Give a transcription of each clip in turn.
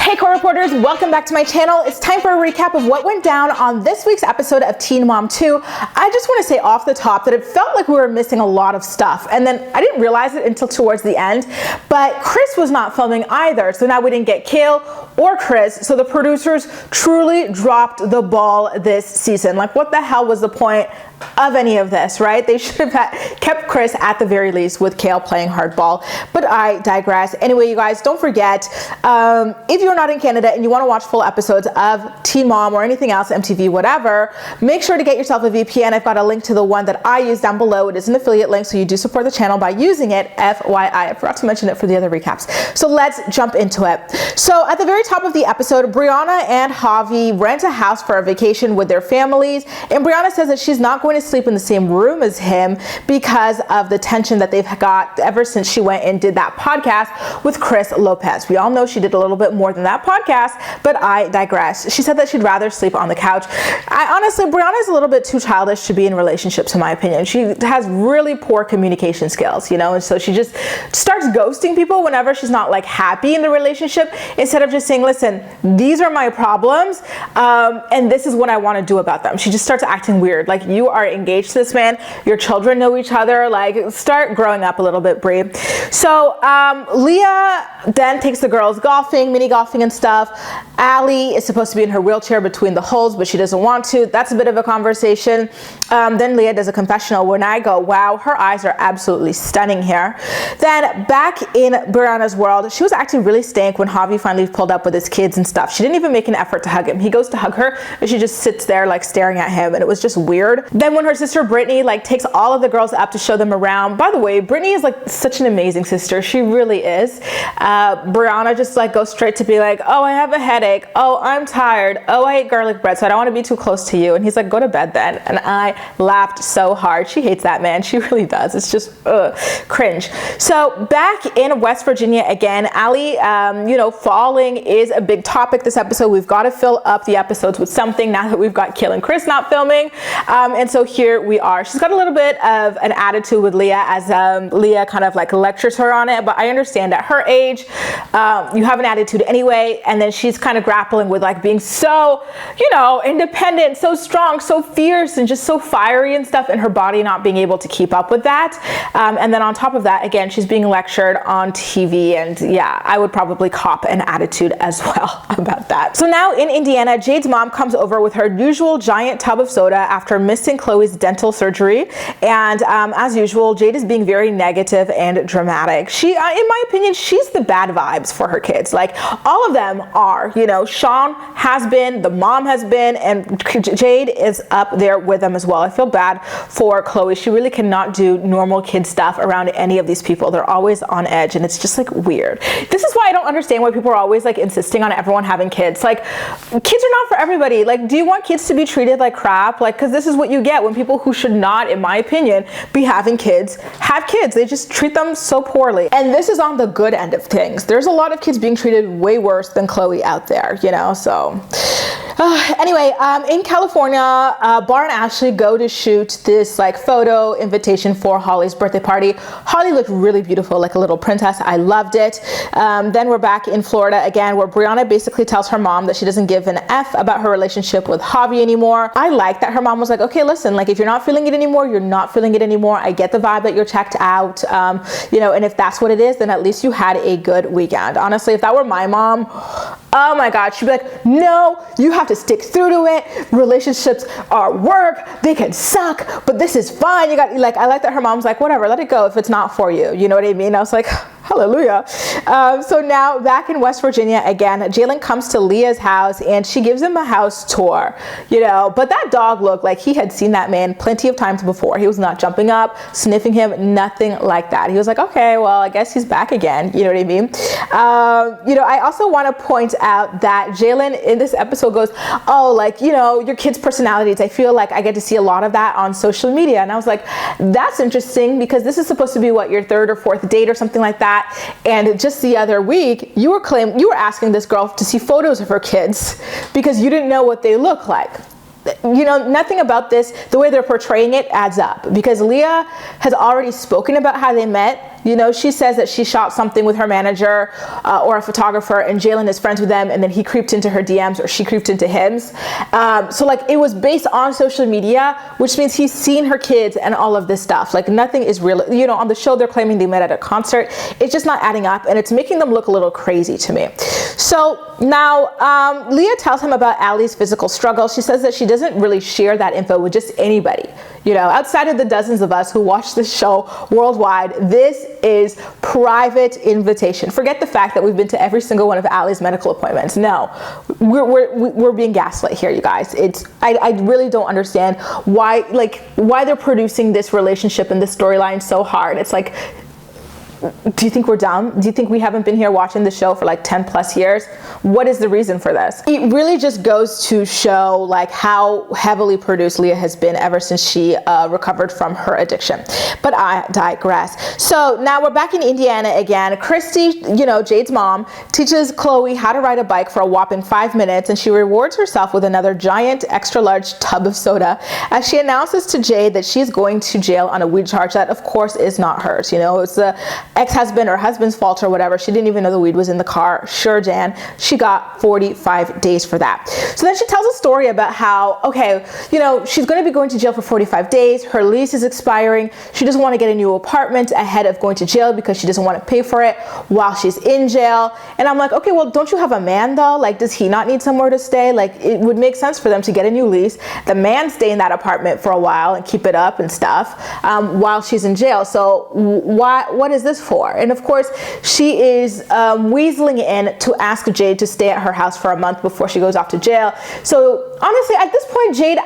Hey co-reporters, welcome back to my channel. It's time for a recap of what went down on this week's episode of Teen Mom 2. I just want to say off the top that it felt like we were missing a lot of stuff, and then I didn't realize it until towards the end, but Chris was not filming either, so now we didn't get Kale or Chris, so the producers truly dropped the ball this season. Like, what the hell was the point of any of this, right? They should have kept Chris at the very least with Kale playing hardball, but I digress. Anyway, you guys, don't forget, if you're not in Canada and you want to watch full episodes of Teen Mom or anything else, MTV, whatever, make sure to get yourself a VPN. I've got a link to the one that I use down below. It is an affiliate link, so you do support the channel by using it, FYI. I forgot to mention it for the other recaps. So let's jump into it. So at the very top of the episode, Briana and Javi rent a house for a vacation with their families, and Briana says that she's not going to sleep in the same room as him because of the tension that they've got ever since she went and did that podcast with Chris Lopez. We all know she did a little bit more than that podcast, but I digress. She said that she'd rather sleep on the couch. Honestly, Briana is a little bit too childish to be in relationships, in my opinion. She has really poor communication skills, you know, and so she just starts ghosting people whenever she's not like happy in the relationship, instead of just saying, listen, these are my problems, and this is what I want to do about them. She just starts acting weird. Like, you are engaged to this man, your children know each other, like, start growing up a little bit, Brie. So Leah then takes the girls golfing, mini golfing and stuff. Allie is supposed to be in her wheelchair between the holes, but she doesn't want to. That's a bit of a conversation. Then Leah does a confessional when I go, wow, her eyes are absolutely stunning here. Then back in Brianna's world, she was acting really stank when Javi finally pulled up with his kids and stuff. She didn't even make an effort to hug him. He goes to hug her, and she just sits there like staring at him, and it was just weird. Then when her sister Brittany like takes all of the girls up to show them around. By the way, Brittany is like such an amazing sister. She really is. Briana just like goes straight to be like, oh, I have a headache. Oh, I'm tired. Oh, I ate garlic bread, so I don't want to be too close to you. And he's like, go to bed then. And I laughed so hard. She hates that man. She really does. It's just cringe. So back in West Virginia again, Allie, you know, falling is a big topic this episode. We've got to fill up the episodes with something now that we've got Kale and Chris not filming. And so here we are. She's got a little bit of an attitude with Leah as Leah kind of like lectures her on it, but I understand at her age, you have an attitude anyway, and then she's kind of grappling with like being so, you know, independent, so strong, so fierce, and just so fiery and stuff, and her body not being able to keep up with that. And then on top of that, again, she's being lectured on TV, and yeah, I would probably cop an attitude as well about that. So now in Indiana, Jade's mom comes over with her usual giant tub of soda after missing Chloe's dental surgery, and as usual, Jade is being very negative and dramatic. She, in my opinion, she's the bad vibes for her kids. Like, all of them are, you know, Sean has been, the mom has been, and Jade is up there with them as well. I feel bad for Chloe. She really cannot do normal kid stuff around any of these people. They're always on edge, and it's just like weird. This is why I don't understand why people are always like insisting on everyone having kids. Like, kids are not for everybody. Like, do you want kids to be treated like crap? Like, because this is what you get when people who should not, in my opinion, be having kids have kids. They just treat them so poorly. And this is on the good end of things. There's a lot of kids being treated way worse than Chloe out there, you know, so. Anyway, in California, Bar and Ashley go to shoot this like photo invitation for Holly's birthday party. Holly looked really beautiful, like a little princess. I loved it. Then we're back in Florida again, where Briana basically tells her mom that she doesn't give an F about her relationship with Javi anymore. I like that her mom was like, okay, listen, like, if you're not feeling it anymore, you're not feeling it anymore. I get the vibe that you're checked out, you know, and if that's what it is, then at least you had a good weekend. Honestly, if that were my mom, oh my God, she'd be like, no, you have to stick through to it. Relationships are work. They can suck, but this is fine. You got, like, I like that her mom's like, whatever, let it go if it's not for you. You know what I mean? I was like, hallelujah. So now back in West Virginia again, Jalen comes to Leah's house and she gives him a house tour, you know, but that dog looked like he had seen that man plenty of times before. He was not jumping up, sniffing him, nothing like that. He was like, okay, well, I guess he's back again. You know what I mean? You know, I also want to point out that Jalen in this episode goes, oh, like, you know, your kids' personalities. I feel like I get to see a lot of that on social media. And I was like, that's interesting, because this is supposed to be what, your third or fourth date or something like that. And just the other week, you were asking this girl to see photos of her kids because you didn't know what they look like. You know, nothing about this, the way they're portraying it adds up, because Leah has already spoken about how they met. You know, she says that she shot something with her manager or a photographer, and Jalen is friends with them, and then he creeped into her DMs, or she creeped into his. So like, it was based on social media, which means he's seen her kids and all of this stuff. Like, nothing is real. You know, on the show they're claiming they met at a concert. It's just not adding up, and it's making them look a little crazy to me. So now Leah tells him about Allie's physical struggle. She says that she doesn't really share that info with just anybody. You know, outside of the dozens of us who watch this show worldwide, this is private invitation. Forget the fact that we've been to every single one of Allie's medical appointments. No, we're being gaslit here, you guys. I really don't understand why they're producing this relationship and this storyline so hard. It's like, do you think we're dumb? Do you think we haven't been here watching the show for like 10 plus years? What is the reason for this? It really just goes to show like how heavily produced Leah has been ever since she recovered from her addiction. But I digress. So now we're back in Indiana again. Christy, you know, Jade's mom, teaches Chloe how to ride a bike for a whopping 5 minutes, and she rewards herself with another giant extra large tub of soda as she announces to Jade that she's going to jail on a weed charge that of course is not hers. You know, it's the ex-husband or husband's fault or whatever. She didn't even know the weed was in the car. Sure, Jan. She got 45 days for that. So then she tells a story about how, okay, you know, she's going to be going to jail for 45 days. Her lease is expiring. She doesn't want to get a new apartment ahead of going to jail because she doesn't want to pay for it while she's in jail. And I'm like, okay, well, don't you have a man though? Like, does he not need somewhere to stay? Like, it would make sense for them to get a new lease. The man stay in that apartment for a while and keep it up and stuff while she's in jail. So what is this for? And of course, she is weaseling in to ask Jade to stay at her house for a month before she goes off to jail. So honestly, at this point, Jade,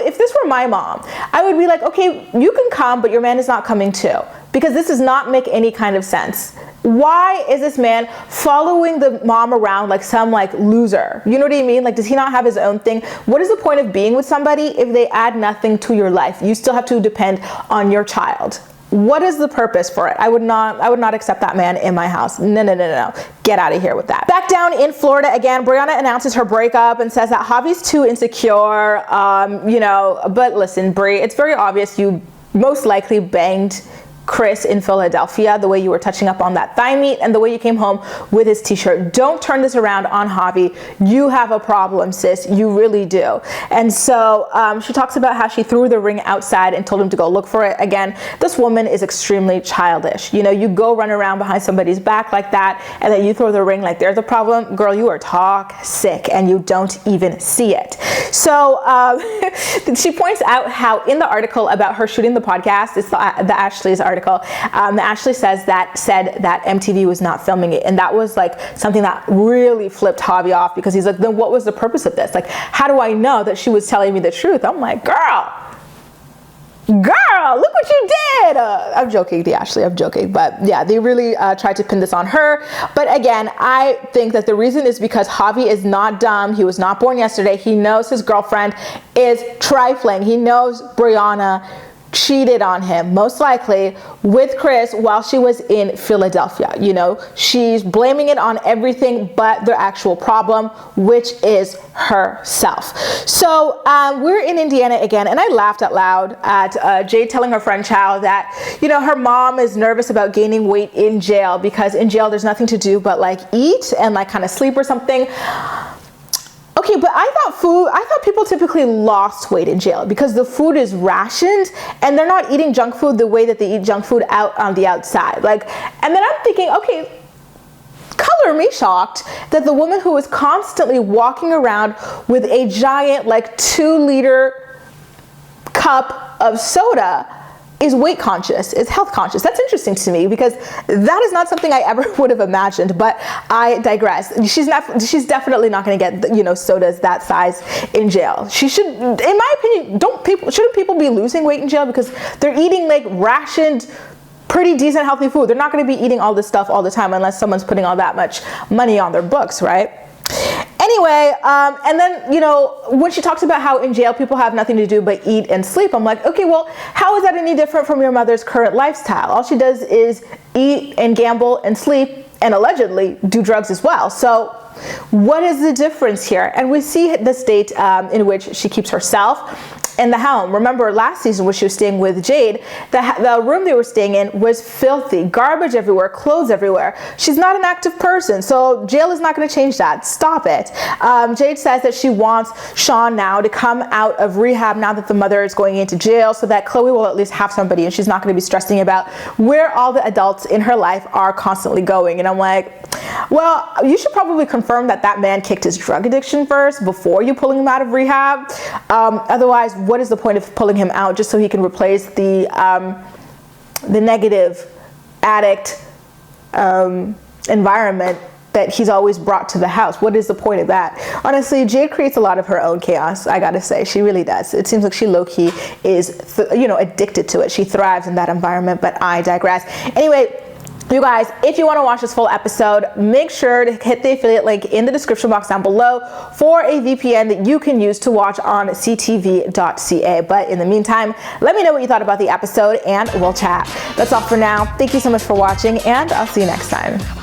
if this were my mom, I would be like, okay, you can come, but your man is not coming too, because this does not make any kind of sense. Why is this man following the mom around like some like loser? You know what I mean? Like, does he not have his own thing? What is the point of being with somebody if they add nothing to your life? You still have to depend on your child. What is the purpose for it? I would not accept that man in my house. No. Get out of here with that. Back down in Florida again, Brianna announces her breakup and says that Javi's too insecure. You know, but listen, Bri, it's very obvious you most likely banged Chris in Philadelphia, the way you were touching up on that thigh meat and the way you came home with his t-shirt. Don't turn this around on Javi. You have a problem, sis. You really do. And so she talks about how she threw the ring outside and told him to go look for it. Again, this woman is extremely childish. You know, you go run around behind somebody's back like that and then you throw the ring like there's a problem. Girl, you are toxic and you don't even see it. So she points out how in the article about her shooting the podcast, it's the Ashley's article, Ashley said that MTV was not filming it, and that was like something that really flipped Javi off, because he's like, then what was the purpose of this? Like, how do I know that she was telling me the truth? I'm like, girl, look what you did. I'm joking, Ashley, I'm joking. But yeah, they really tried to pin this on her. But again, I think that the reason is because Javi is not dumb. He was not born yesterday. He knows his girlfriend is trifling. He knows Brianna cheated on him, most likely with Chris while she was in Philadelphia. You know, she's blaming it on everything but the actual problem, which is herself. So we're in Indiana again, and I laughed out loud at Jade telling her friend Chow that, you know, her mom is nervous about gaining weight in jail because in jail there's nothing to do but like eat and like kind of sleep or something. Okay, but I thought people typically lost weight in jail because the food is rationed and they're not eating junk food the way that they eat junk food out on the outside. Like, and then I'm thinking, okay, color me shocked that the woman who is constantly walking around with a giant like 2-liter cup of soda is weight conscious, is health conscious. That's interesting to me because that is not something I ever would have imagined, but I digress. She's definitely not going to get, you know, sodas that size in jail. She should, in my opinion, shouldn't people be losing weight in jail because they're eating like rationed, pretty decent healthy food. They're not going to be eating all this stuff all the time unless someone's putting all that much money on their books, right? Anyway, and then, you know, when she talks about how in jail people have nothing to do but eat and sleep, I'm like, okay, well, how is that any different from your mother's current lifestyle? All she does is eat and gamble and sleep and allegedly do drugs as well. So what is the difference here? And we see the state in which she keeps herself. in the home. Remember last season when she was staying with Jade, the room they were staying in was filthy, garbage everywhere, clothes everywhere. She's not an active person, so jail is not going to change that. Stop it. Jade says that she wants Sean now to come out of rehab now that the mother is going into jail, so that Chloe will at least have somebody and she's not going to be stressing about where all the adults in her life are constantly going. And I'm like, well, you should probably confirm that that man kicked his drug addiction first before you pulling him out of rehab. Otherwise, what is the point of pulling him out just so he can replace the negative addict environment that he's always brought to the house? What is the point of that? Honestly, Jade creates a lot of her own chaos, I gotta say. She really does. It seems like she low-key is, addicted to it. She thrives in that environment, but I digress. Anyway, you guys, if you want to watch this full episode, make sure to hit the affiliate link in the description box down below for a VPN that you can use to watch on ctv.ca. But in the meantime, let me know what you thought about the episode and we'll chat. That's all for now. Thank you so much for watching and I'll see you next time.